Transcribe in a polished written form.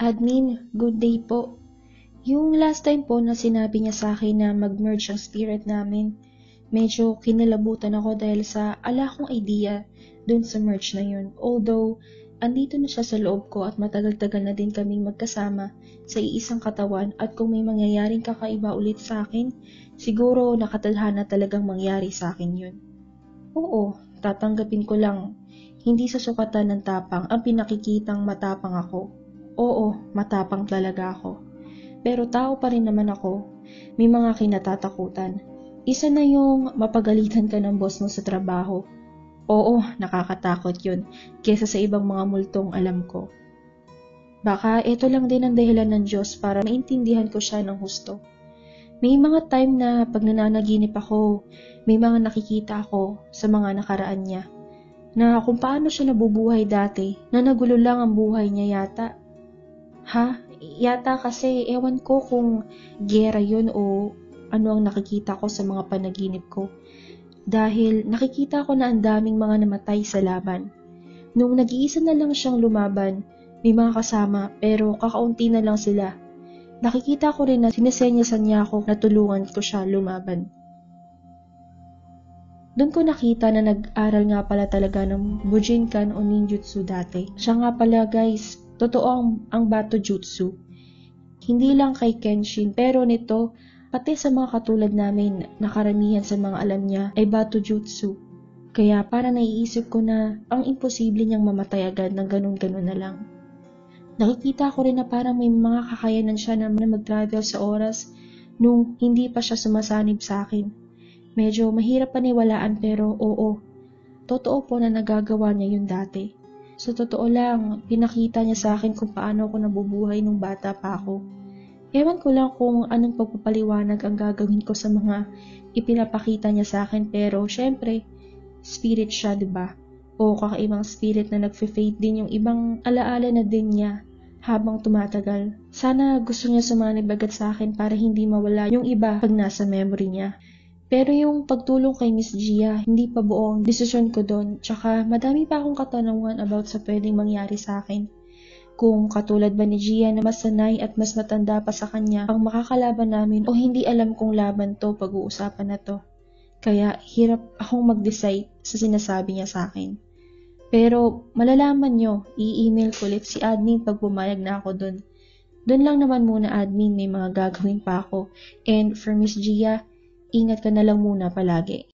Admin, good day po. Yung last time po na sinabi niya sa akin na mag-merge ang spirit namin, medyo kinalabutan ako dahil sa ala kong idea dun sa merge na yun. Although, andito na siya sa loob ko at matagal-tagal na din kaming magkasama sa iisang katawan at kung may mangyayaring kakaiba ulit sa akin, siguro nakatadhana talagang mangyari sa akin yun. Oo, tatanggapin ko lang. Hindi sa sukatan ng tapang ang pinakikitang matapang ako. Oo, matapang talaga ako. Pero tao pa rin naman ako. May mga kinatatakutan. Isa na yung mapagalitan ka ng boss mo sa trabaho. Oo, nakakatakot yun kesa sa ibang mga multong alam ko. Baka ito lang din ang dahilan ng Diyos para maintindihan ko siya ng husto. May mga time na pag nananaginip ako, may mga nakikita ako sa mga nakaraan niya. Na kung paano siya nabubuhay dati, na nagulo lang ang buhay niya yata. Yata kasi ewan ko kung gera yun o ano ang nakikita ko sa mga panaginip ko. Dahil nakikita ko na ang daming mga namatay sa laban. Nung nag-iisa na lang siyang lumaban, may mga kasama pero kakaunti na lang sila. Nakikita ko rin na sinesenyasan niya ako na tulungan ko siya lumaban. Doon ko nakita na nag-aral nga pala talaga ng Bujinkan o Ninjutsu dati. Siya nga pala guys, totoo ang Bato Jutsu. Hindi lang kay Kenshin pero nito, pati sa mga katulad namin na karamihan sa mga alam niya ay Bato Jutsu. Kaya para naiisip ko na ang imposible niyang mamatay agad ng ganun-ganun na lang. Nakikita ko rin na parang may mga kakayanan siya na mag-travel sa oras nung hindi pa siya sumasanib sa akin. Medyo mahirap paniwalaan pero oo, totoo po na nagagawa niya yun dati. Sa totoo lang, pinakita niya sa akin kung paano ako nabubuhay nung bata pa ako. Ewan ko lang kung anong pagpapaliwanag ang gagawin ko sa mga ipinapakita niya sa akin pero syempre, spirit siya, diba? O kakaibang spirit na nagfe-fade din yung ibang alaala na din niya habang tumatagal. Sana gusto niya sumanib agad sa akin para hindi mawala yung iba pag nasa memory niya. Pero yung pagtulong kay Miss Gia, hindi pa buong desisyon ko doon. Tsaka madami pa akong katanungan about sa pwedeng mangyari sa akin. Kung katulad ba ni Gia na mas sanay at mas matanda pa sa kanya ang makakalaban namin o hindi alam kung laban to pag-uusapan na to. Kaya hirap akong mag-decide sa sinasabi niya sa akin. Pero malalaman nyo, i-email ko ulit si admin pag pumayag na ako doon. Doon lang naman muna admin, may mga gagawin pa ako. And for Miss Gia, ingat ka na lang muna palagi.